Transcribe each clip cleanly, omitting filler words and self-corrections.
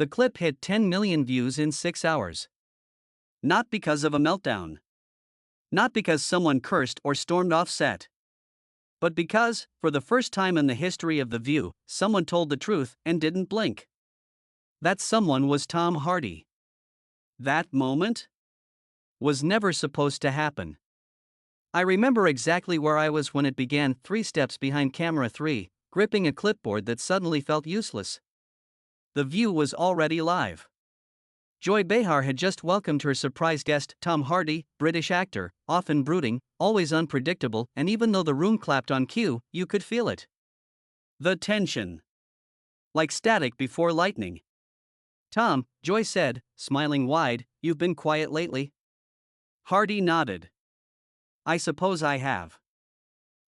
The clip hit 10 million views in 6 hours. Not because of a meltdown. Not because someone cursed or stormed off set. But because, for the first time in the history of The View, someone told the truth and didn't blink. That someone was Tom Hardy. That moment was never supposed to happen. I remember exactly where I was when it began, 3 steps behind camera 3, gripping a clipboard that suddenly felt useless. The View was already live. Joy Behar had just welcomed her surprise guest, Tom Hardy, British actor, often brooding, always unpredictable, and even though the room clapped on cue, you could feel it. The tension. Like static before lightning. "Tom," Joy said, smiling wide, "you've been quiet lately." Hardy nodded. "I suppose I have."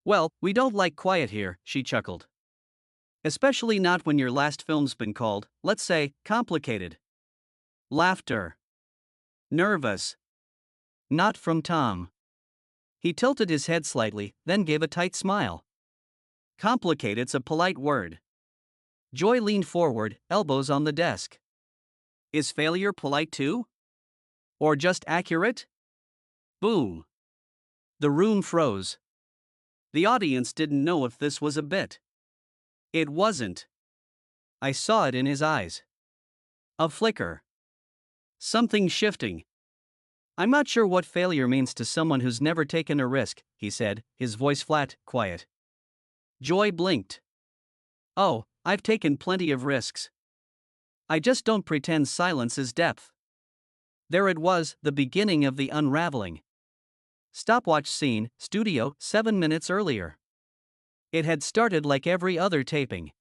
"Well, we don't like quiet here," she chuckled. "Especially not when your last film's been called, let's say, complicated." Laughter. Nervous. Not from Tom. He tilted his head slightly, then gave a tight smile. "Complicated's a polite word." Joy leaned forward, elbows on the desk. "Is failure polite too? Or just accurate?" Boom. The room froze. The audience didn't know if this was a bit. It wasn't. I saw it in his eyes. A flicker. Something shifting. "I'm not sure what failure means to someone who's never taken a risk," he said, his voice flat, quiet. Joy blinked. "Oh, I've taken plenty of risks. I just don't pretend silence is depth." There it was, the beginning of the unraveling. Stopwatch scene, studio, 7 minutes earlier. It had started like every other taping.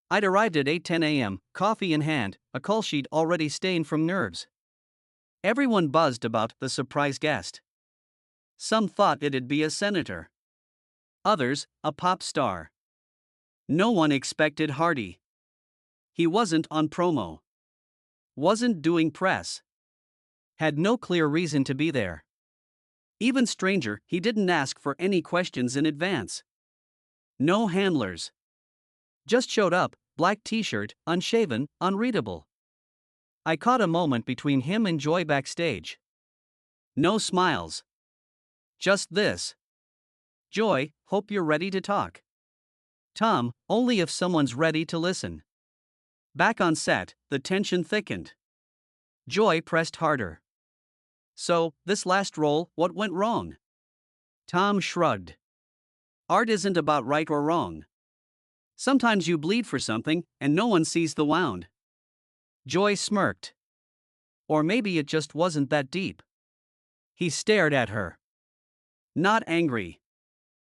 I'd arrived at 8:10 a.m., coffee in hand, a call sheet already stained from nerves. Everyone buzzed about the surprise guest. Some thought it'd be a senator. Others, a pop star. No one expected Hardy. He wasn't on promo. Wasn't doing press. Had no clear reason to be there. Even stranger, he didn't ask for any questions in advance. No handlers. Just showed up, black t-shirt, unshaven, unreadable. I caught a moment between him and Joy backstage. No smiles. Just this. "Joy, hope you're ready to talk." "Tom, only if someone's ready to listen." Back on set, the tension thickened. Joy pressed harder. "So, this last role, what went wrong?" Tom shrugged. "Art isn't about right or wrong. Sometimes you bleed for something, and no one sees the wound." Joy smirked. Or maybe it just wasn't that deep. He stared at her. Not angry.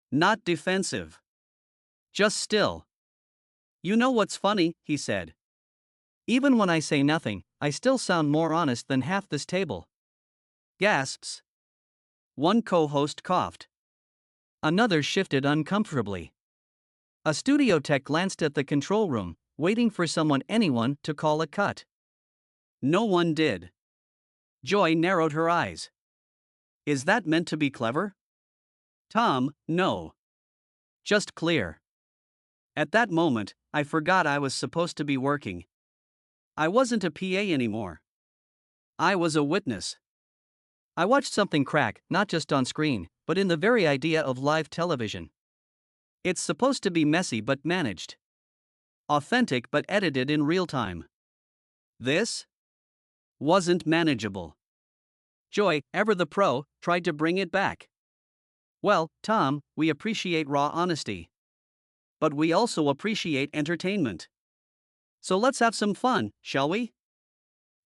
Not defensive. Just still. "You know what's funny," he said. "Even when I say nothing, I still sound more honest than half this table." Gasps. One co-host coughed. Another shifted uncomfortably. A studio tech glanced at the control room, waiting for anyone to call a cut. No one did. Joy narrowed her eyes. "Is that meant to be clever?" "Tom, no. Just clear." At that moment, I forgot I was supposed to be working. I wasn't a PA anymore. I was a witness. I watched something crack, not just on screen, but in the very idea of live television. It's supposed to be messy but managed. Authentic but edited in real time. This wasn't manageable. Joy, ever the pro, tried to bring it back. "Well, Tom, we appreciate raw honesty. But we also appreciate entertainment. So let's have some fun, shall we?"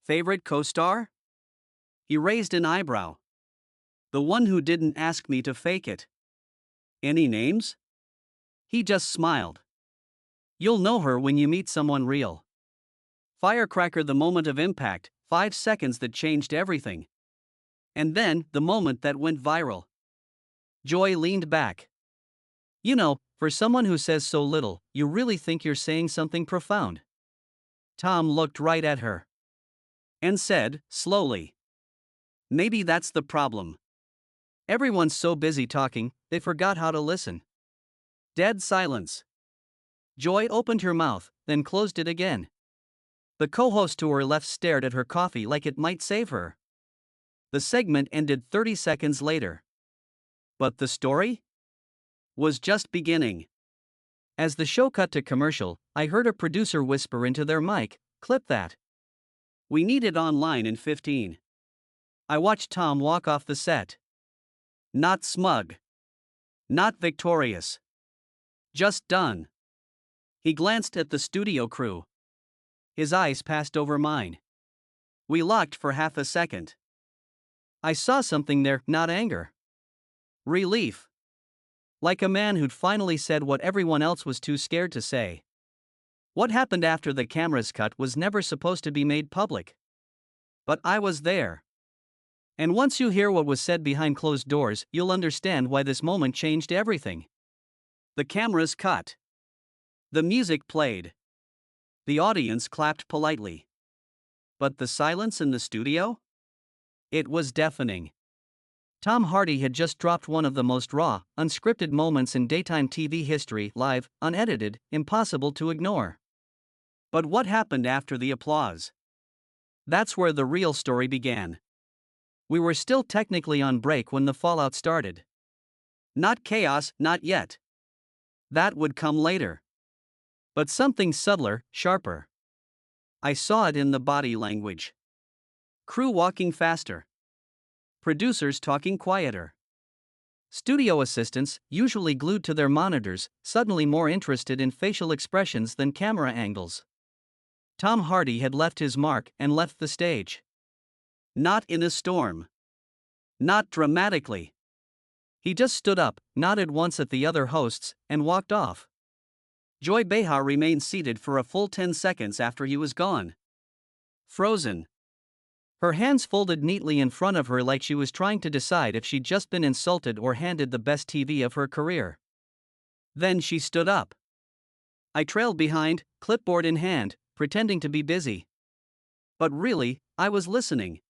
"Favorite co-star?" He raised an eyebrow. "The one who didn't ask me to fake it." "Any names?" He just smiled. "You'll know her when you meet someone real." Firecracker, the moment of impact, 5 seconds that changed everything. And then, the moment that went viral. Joy leaned back. "You know, for someone who says so little, you really think you're saying something profound." Tom looked right at her. And said, slowly, "Maybe that's the problem. Everyone's so busy talking, they forgot how to listen." Dead silence. Joy opened her mouth, then closed it again. The co-host to her left stared at her coffee like it might save her. The segment ended 30 seconds later. But the story was just beginning. As the show cut to commercial, I heard a producer whisper into their mic, "Clip that. We need it online in 15." I watched Tom walk off the set. Not smug. Not victorious. Just done. He glanced at the studio crew. His eyes passed over mine. We locked for half a second. I saw something there, not anger. Relief. Like a man who'd finally said what everyone else was too scared to say. What happened after the cameras cut was never supposed to be made public. But I was there. And once you hear what was said behind closed doors, you'll understand why this moment changed everything. The cameras cut. The music played. The audience clapped politely. But the silence in the studio? It was deafening. Tom Hardy had just dropped one of the most raw, unscripted moments in daytime TV history, live, unedited, impossible to ignore. But what happened after the applause? That's where the real story began. We were still technically on break when the fallout started. Not chaos, not yet. That would come later. But something subtler, sharper. I saw it in the body language. Crew walking faster. Producers talking quieter. Studio assistants, usually glued to their monitors, suddenly more interested in facial expressions than camera angles. Tom Hardy had left his mark and left the stage. Not in a storm. Not dramatically. He just stood up, nodded once at the other hosts, and walked off. Joy Behar remained seated for a full 10 seconds after he was gone. Frozen. Her hands folded neatly in front of her like she was trying to decide if she'd just been insulted or handed the best TV of her career. Then she stood up. I trailed behind, clipboard in hand, pretending to be busy. But really, I was listening.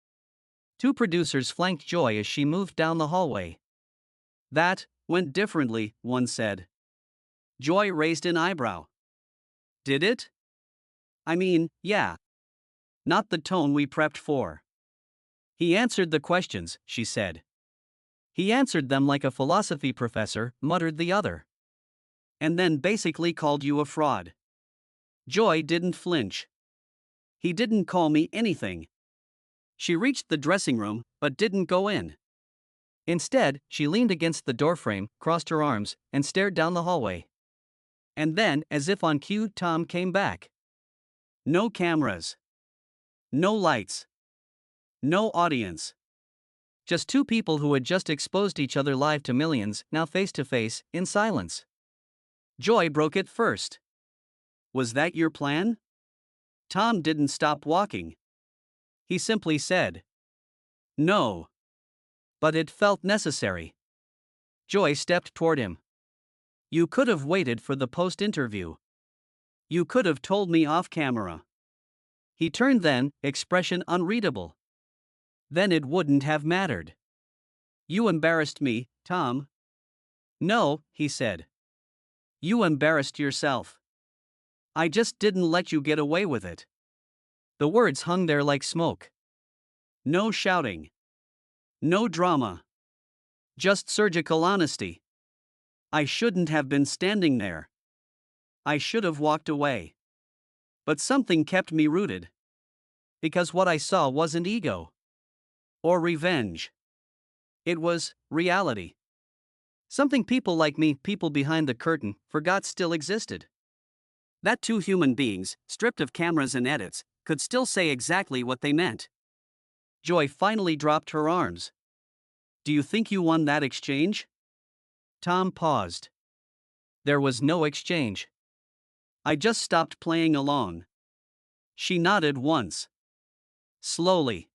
Two producers flanked Joy as she moved down the hallway. "That went differently," one said. Joy raised an eyebrow. "Did it?" "I mean, yeah. Not the tone we prepped for." "He answered the questions," she said. "He answered them like a philosophy professor," muttered the other. "And then basically called you a fraud." Joy didn't flinch. "He didn't call me anything." She reached the dressing room, but didn't go in. Instead, she leaned against the doorframe, crossed her arms, and stared down the hallway. And then, as if on cue, Tom came back. No cameras. No lights. No audience. Just two people who had just exposed each other live to millions, now face to face, in silence. Joy broke it first. "Was that your plan?" Tom didn't stop walking. He simply said, "No." But it felt necessary. Joy stepped toward him. "You could have waited for the post-interview. You could have told me off camera." He turned then, expression unreadable. "Then it wouldn't have mattered." "You embarrassed me, Tom." "No," he said. "You embarrassed yourself. I just didn't let you get away with it." The words hung there like smoke. No shouting. No drama. Just surgical honesty. I shouldn't have been standing there. I should have walked away. But something kept me rooted. Because what I saw wasn't ego. Or revenge. It was reality. Something people like me, people behind the curtain, forgot still existed. That two human beings, stripped of cameras and edits, could still say exactly what they meant. Joy finally dropped her arms. "Do you think you won that exchange?" Tom paused. "There was no exchange. I just stopped playing along." She nodded once. Slowly.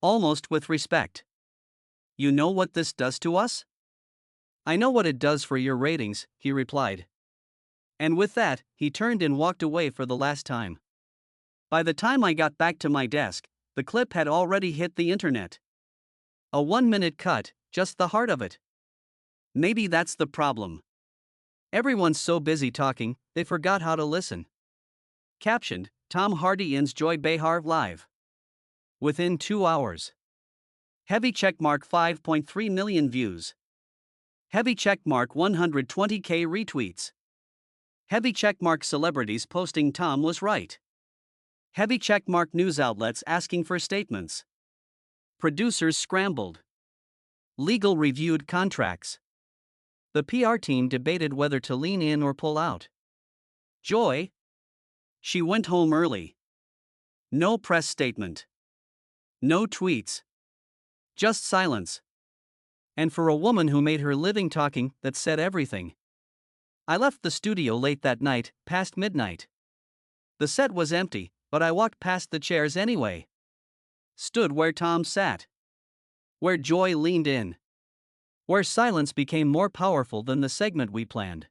Almost with respect. "You know what this does to us?" "I know what it does for your ratings," he replied. And with that, he turned and walked away for the last time. By the time I got back to my desk, the clip had already hit the internet. A 1-minute cut, just the heart of it. Maybe that's the problem. Everyone's so busy talking, they forgot how to listen. Captioned, Tom Hardy ends Joy Behar live. Within 2 hours. Heavy checkmark 5.3 million views. Heavy checkmark 120k retweets. Heavy checkmark celebrities posting Tom was right. Heavy checkmark news outlets asking for statements. Producers scrambled. Legal reviewed contracts. The PR team debated whether to lean in or pull out. Joy? She went home early. No press statement. No tweets. Just silence. And for a woman who made her living talking, that said everything. I left the studio late that night, past midnight. The set was empty, but I walked past the chairs anyway. Stood where Tom sat. Where Joy leaned in. Where silence became more powerful than the segment we planned.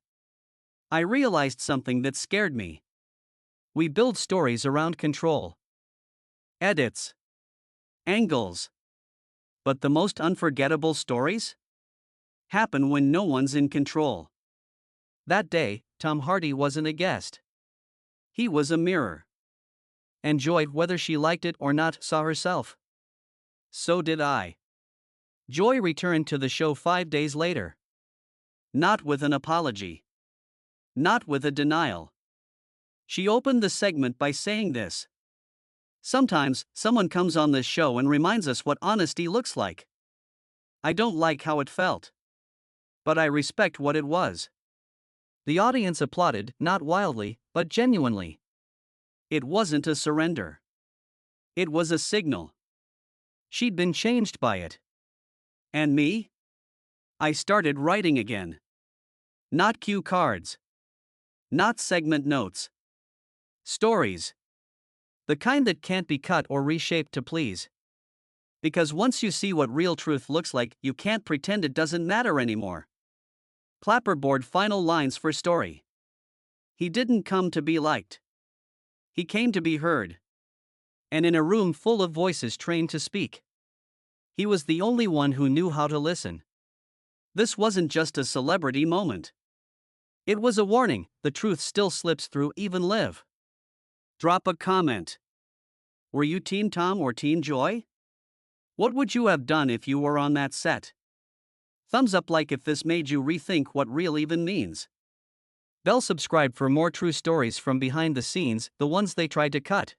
I realized something that scared me. We build stories around control. Edits. Angles. But the most unforgettable stories? Happen when no one's in control. That day, Tom Hardy wasn't a guest. He was a mirror. And Joy, whether she liked it or not, saw herself. So did I. Joy returned to the show 5 days later. Not with an apology. Not with a denial. She opened the segment by saying this. Sometimes, someone comes on this show and reminds us what honesty looks like. I don't like how it felt. But I respect what it was. The audience applauded, not wildly, but genuinely. It wasn't a surrender. It was a signal. She'd been changed by it. And me? I started writing again. Not cue cards. Not segment notes. Stories. The kind that can't be cut or reshaped to please. Because once you see what real truth looks like, you can't pretend it doesn't matter anymore. Clapperboard final lines for story. He didn't come to be liked. He came to be heard. And in a room full of voices trained to speak. He was the only one who knew how to listen. This wasn't just a celebrity moment. It was a warning, the truth still slips through even live. Drop a comment. Were you Team Tom or Team Joy? What would you have done if you were on that set? Thumbs up like if this made you rethink what real even means. Bell subscribe for more true stories from behind the scenes, the ones they tried to cut.